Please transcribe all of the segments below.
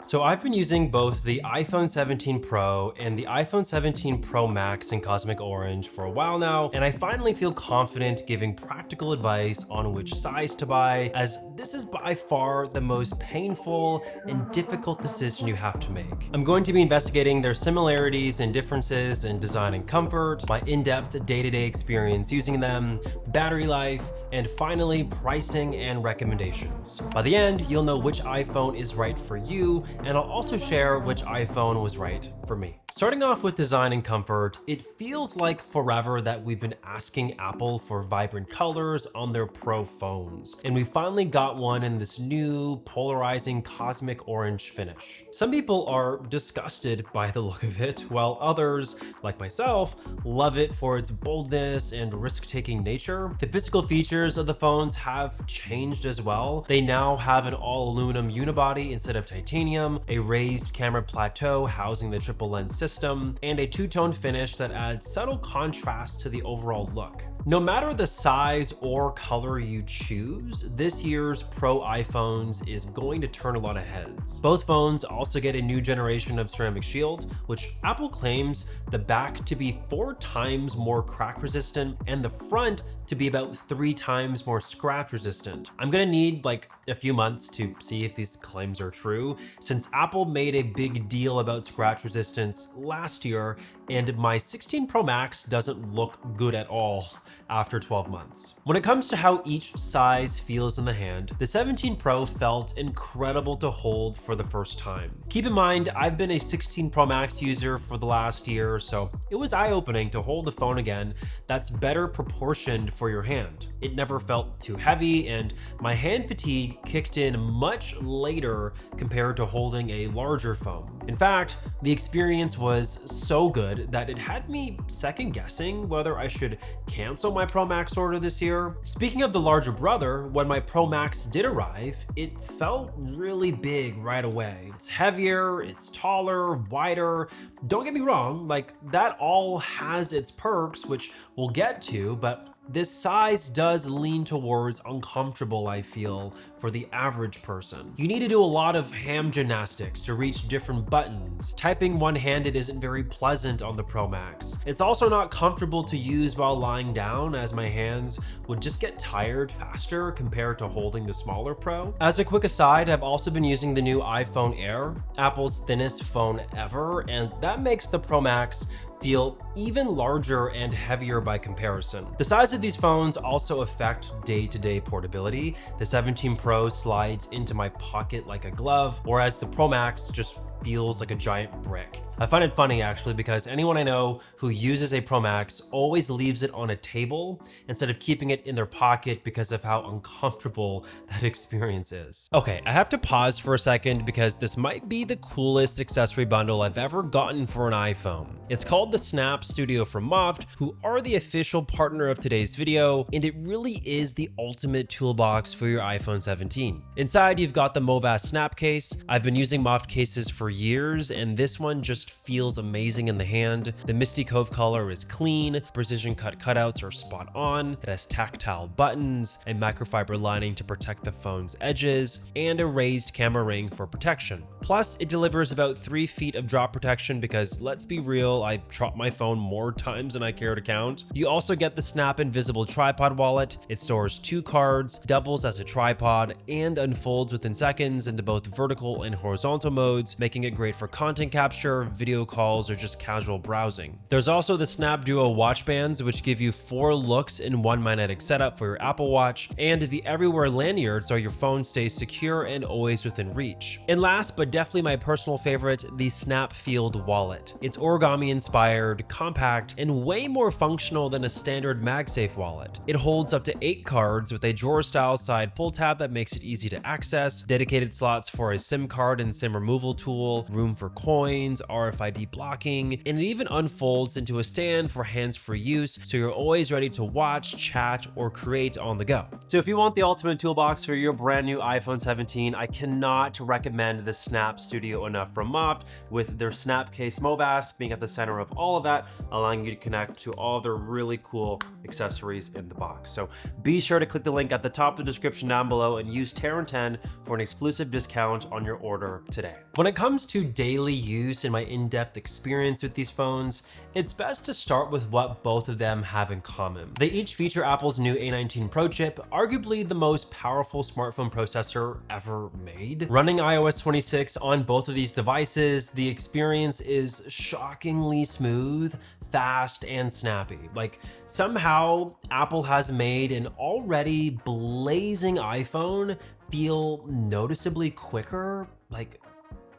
So I've been using both the iPhone 17 Pro and the iPhone 17 Pro Max in Cosmic Orange for a while now, and I finally feel confident giving practical advice on which size to buy, as this is by far the most painful and difficult decision you have to make. I'm going to be investigating their similarities and differences in design and comfort, my in-depth day-to-day experience using them, battery life, and finally pricing and recommendations. By the end, you'll know which iPhone is right for you, and I'll also share which iPhone was right for me. Starting off with design and comfort, it feels like forever that we've been asking Apple for vibrant colors on their Pro phones, and we finally got one in this new polarizing cosmic orange finish. Some people are disgusted by the look of it, while others, like myself, love it for its boldness and risk-taking nature. The physical features of the phones have changed as well. They now have an all-aluminum unibody instead of titanium, a raised camera plateau housing the triple lens system, and a two-tone finish that adds subtle contrast to the overall look. No matter the size or color you choose, this year's Pro iPhones is going to turn a lot of heads. Both phones also get a new generation of ceramic shield, which Apple claims the back to be 4 times more crack resistant and the front to be about 3 times more scratch resistant. I'm gonna need like a few months to see if these claims are true, since Apple made a big deal about scratch resistance last year, and my 16 Pro Max doesn't look good at all after 12 months. When it comes to how each size feels in the hand, the 17 Pro felt incredible to hold for the first time. Keep in mind, I've been a 16 Pro Max user for the last year, so it was eye-opening to hold a phone again that's better proportioned for your hand. It never felt too heavy, and my hand fatigue kicked in much later compared to holding a larger phone. In fact, the experience was so good that it had me second guessing whether I should cancel my Pro Max order this year. Speaking of the larger brother, when my Pro Max did arrive, it felt really big right away. It's heavier, it's taller, wider. Don't get me wrong, like that all has its perks, which we'll get to, but this size does lean towards uncomfortable, I feel, for the average person. You need to do a lot of hand gymnastics to reach different buttons. Typing one-handed isn't very pleasant on the Pro Max. It's also not comfortable to use while lying down, as my hands would just get tired faster compared to holding the smaller Pro. As a quick aside, I've also been using the new iPhone Air, Apple's thinnest phone ever, and that makes the Pro Max feel even larger and heavier by comparison. The size of these phones also affect day-to-day portability. The 17 Pro slides into my pocket like a glove, whereas the Pro Max just feels like a giant brick. I find it funny actually, because anyone I know who uses a Pro Max always leaves it on a table instead of keeping it in their pocket because of how uncomfortable that experience is. Okay, I have to pause for a second because this might be the coolest accessory bundle I've ever gotten for an iPhone. It's called the Snap Studio from Moft, who are the official partner of today's video, and it really is the ultimate toolbox for your iPhone 17. Inside, you've got the Movas snap case. I've been using Moft cases for years, and this one just feels amazing in the hand. The Misty Cove color is clean, precision cut cutouts are spot on, it has tactile buttons, a microfiber lining to protect the phone's edges, and a raised camera ring for protection. Plus, it delivers about 3 feet of drop protection because, let's be real, I drop my phone more times than I care to count. You also get the Snap Invisible Tripod Wallet. It stores 2 cards, doubles as a tripod, and unfolds within seconds into both vertical and horizontal modes, making it great for content capture, video calls, or just casual browsing. There's also the Snap Duo watch bands, which give you 4 looks in one magnetic setup for your Apple Watch, and the Everywhere lanyard so your phone stays secure and always within reach. And last but definitely my personal favorite, the Snap Field Wallet. It's origami inspired, compact, and way more functional than a standard MagSafe wallet. It holds up to 8 cards with a drawer-style side pull tab that makes it easy to access, dedicated slots for a SIM card and SIM removal tool, room for coins, RFID blocking, and it even unfolds into a stand for hands-free use, so you're always ready to watch, chat, or create on the go. So if you want the ultimate toolbox for your brand new iPhone 17, I cannot recommend the Snap Studio enough from Moft, with their Snap Case Movas being at the center of all of that, allowing you to connect to all of the really cool accessories in the box. So be sure to click the link at the top of the description down below and use Terran10 for an exclusive discount on your order today. When it comes to daily use and my in-depth experience with these phones, it's best to start with what both of them have in common. They each feature Apple's new A19 Pro chip, arguably the most powerful smartphone processor ever made. Running iOS 26 on both of these devices, the experience is shockingly smooth, fast, and snappy. Like, somehow Apple has made an already blazing iPhone feel noticeably quicker. Like,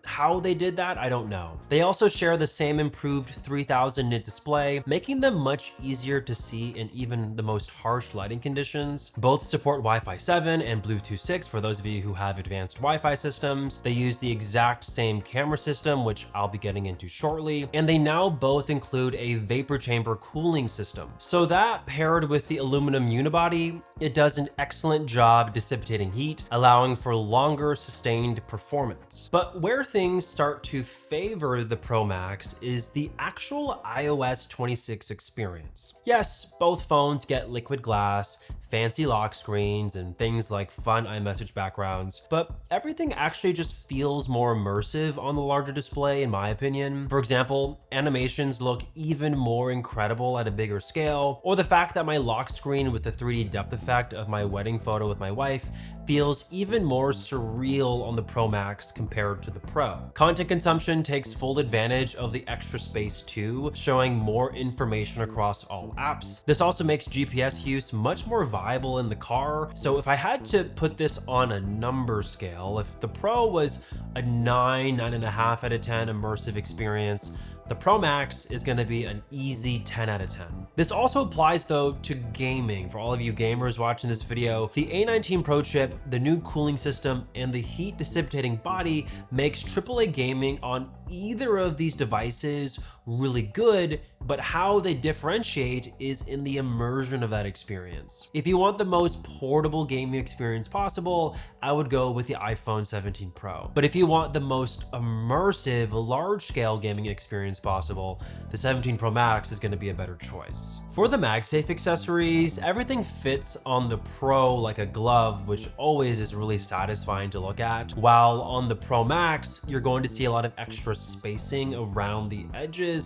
how they did that, I don't know. They also share the same improved 3000 nit display, making them much easier to see in even the most harsh lighting conditions. Both support Wi-Fi 7 and Bluetooth 6 for those of you who have advanced Wi-Fi systems. They use the exact same camera system, which I'll be getting into shortly, and they now both include a vapor chamber cooling system. So that, paired with the aluminum unibody, it does an excellent job dissipating heat, allowing for longer sustained performance. But where things start to favor the Pro Max is the actual iOS 26 experience. Yes, both phones get liquid glass, fancy lock screens, and things like fun iMessage backgrounds, but everything actually just feels more immersive on the larger display, in my opinion. For example, animations look even more incredible at a bigger scale, or the fact that my lock screen with the 3D depth effect of my wedding photo with my wife feels even more surreal on the Pro Max compared to the Pro. Content consumption takes full advantage of the extra space too, showing more information across all apps. This also makes GPS use much more viable in the car. So if I had to put this on a number scale, if the Pro was a 9.5 out of 10 immersive experience, the Pro Max is going to be an easy 10 out of 10. This also applies though to gaming. For all of you gamers watching this video, the A19 Pro chip, the new cooling system, and the heat dissipating body makes AAA gaming on either of these devices really good, but how they differentiate is in the immersion of that experience. If you want the most portable gaming experience possible, I would go with the iPhone 17 Pro. But if you want the most immersive, large-scale gaming experience possible, the 17 Pro Max is going to be a better choice. For the MagSafe accessories, everything fits on the Pro like a glove, which always is really satisfying to look at. While on the Pro Max, you're going to see a lot of extra spacing around the edges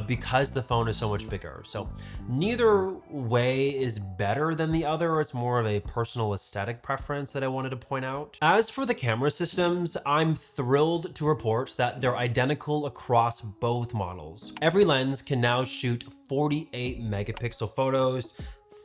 because the phone is so much bigger. So neither way is better than the other. It's more of a personal aesthetic preference that I wanted to point out. As for the camera systems, I'm thrilled to report that they're identical across both models. Every lens can now shoot 48 megapixel photos.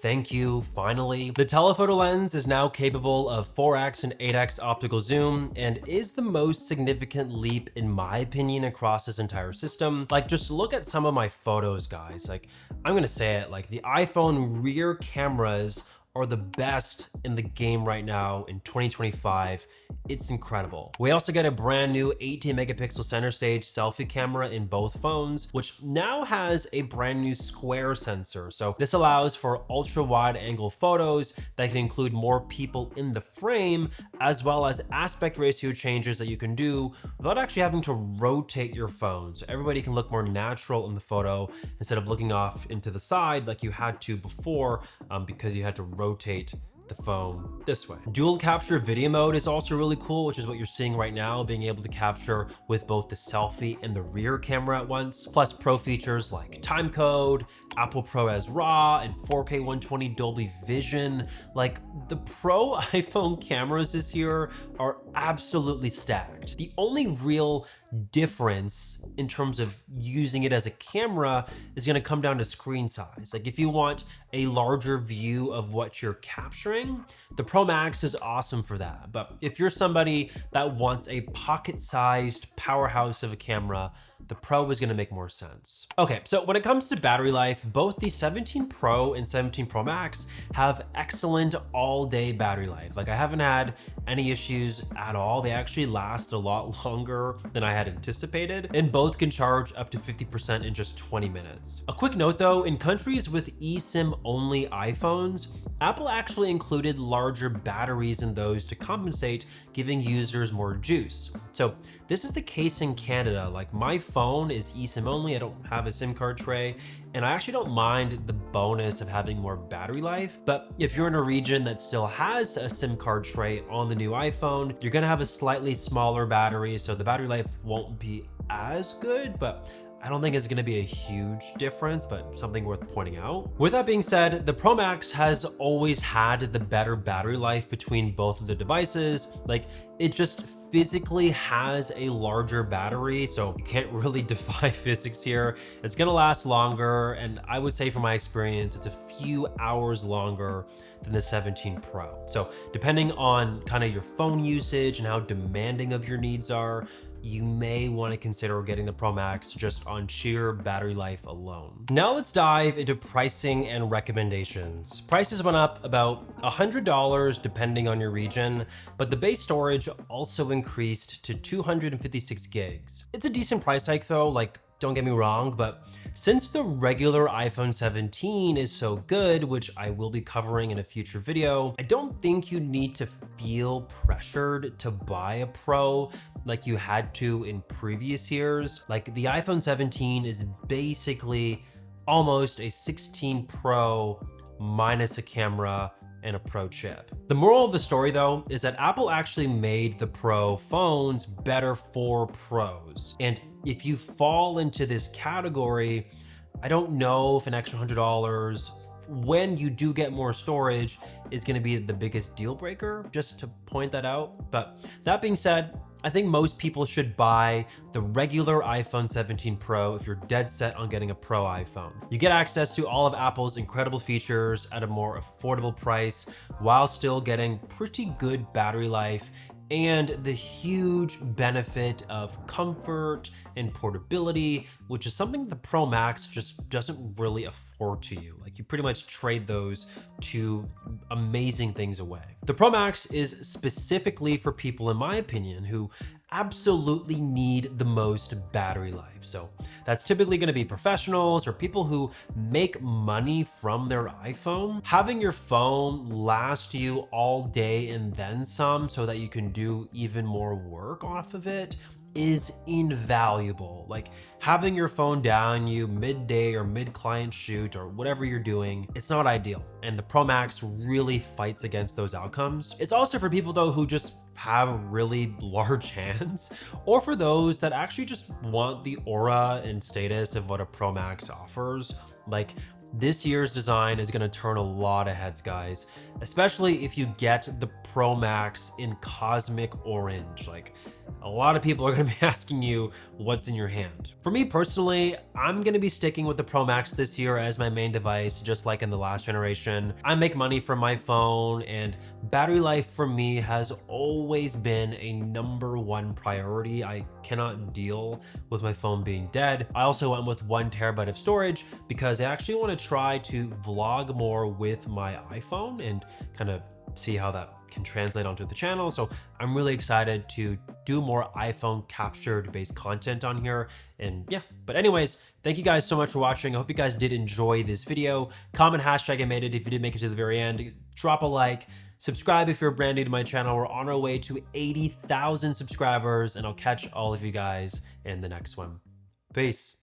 Thank you, finally. The telephoto lens is now capable of 4x and 8x optical zoom and is the most significant leap, in my opinion, across this entire system. Like, just look at some of my photos, guys. Like, I'm gonna say it, like the iPhone rear cameras are the best in the game right now in 2025. It's incredible. We also get a brand new 18 megapixel center stage selfie camera in both phones, which now has a brand new square sensor. So this allows for ultra wide angle photos that can include more people in the frame, as well as aspect ratio changes that you can do without actually having to rotate your phone. So everybody can look more natural in the photo instead of looking off into the side like you had to before because you had to rotate the phone this way. Dual capture video mode is also really cool, which is what you're seeing right now, being able to capture with both the selfie and the rear camera at once. Plus pro features like time code, Apple ProRes RAW, and 4K 120 Dolby Vision. Like, the Pro iPhone cameras this year are absolutely stacked. The only real difference in terms of using it as a camera is going to come down to screen size. Like, if you want a larger view of what you're capturing, the Pro Max is awesome for that. But if you're somebody that wants a pocket-sized powerhouse of a camera, the Pro is going to make more sense. Okay, so when it comes to battery life, both the 17 Pro and 17 Pro Max have excellent all-day battery life. Like, I haven't had any issues at all. They actually last a lot longer than I had anticipated, and both can charge up to 50% in just 20 minutes. A quick note though, in countries with eSIM-only iPhones, Apple actually included larger batteries in those to compensate, giving users more juice. So this is the case in Canada. Like my phone is eSIM only, I don't have a SIM card tray, and I actually don't mind the bonus of having more battery life. But if you're in a region that still has a SIM card tray on the new iPhone, you're gonna have a slightly smaller battery, so the battery life won't be as good, but I don't think it's gonna be a huge difference, but something worth pointing out. With that being said, the Pro Max has always had the better battery life between both of the devices. Like, it just physically has a larger battery, so you can't really defy physics here. It's gonna last longer, and I would say from my experience, it's a few hours longer than the 17 Pro. So depending on kind of your phone usage and how demanding of your needs are, you may want to consider getting the Pro Max just on sheer battery life alone. Now let's dive into pricing and recommendations. Prices went up about $100 depending on your region, but the base storage also increased to 256 gigs. It's a decent price hike though, like, don't get me wrong, but since the regular iPhone 17 is so good, which I will be covering in a future video, I don't think you need to feel pressured to buy a Pro like you had to in previous years. Like, the iPhone 17 is basically almost a 16 Pro minus a camera and a Pro chip. The moral of the story though is that Apple actually made the Pro phones better for pros. And if you fall into this category, I don't know if an extra $100 when you do get more storage is gonna be the biggest deal breaker, just to point that out. But that being said, I think most people should buy the regular iPhone 17 Pro if you're dead set on getting a Pro iPhone. You get access to all of Apple's incredible features at a more affordable price while still getting pretty good battery life and the huge benefit of comfort and portability, which is something the Pro Max just doesn't really afford to you. Like, you pretty much trade those two amazing things away. The Pro Max is specifically for people, in my opinion, who absolutely need the most battery life. So that's typically going to be professionals or people who make money from their iPhone. Having your phone last you all day and then some so that you can do even more work off of it is invaluable. Like, having your phone down you midday or mid-client shoot or whatever you're doing, it's not ideal. And the Pro Max really fights against those outcomes. It's also for people though who just have really large hands, or for those that actually just want the aura and status of what a Pro Max offers. Like, this year's design is gonna turn a lot of heads, guys, especially if you get the Pro Max in cosmic orange. Like, a lot of people are gonna be asking you what's in your hand. For me personally, I'm gonna be sticking with the Pro Max this year as my main device, just like in the last generation. I make money from my phone, and battery life for me has always been a #1 priority. I cannot deal with my phone being dead. I also went with 1 terabyte of storage because I actually want to try to vlog more with my iPhone and kind of see how that can translate onto the channel. So I'm really excited to do more iPhone captured based content on here. And yeah, but anyways, thank you guys so much for watching. I hope you guys did enjoy this video. Comment hashtag I made it if you did make it to the very end. Drop a like, subscribe if you're brand new to my channel. We're on our way to 80,000 subscribers, and I'll catch all of you guys in the next one. Peace.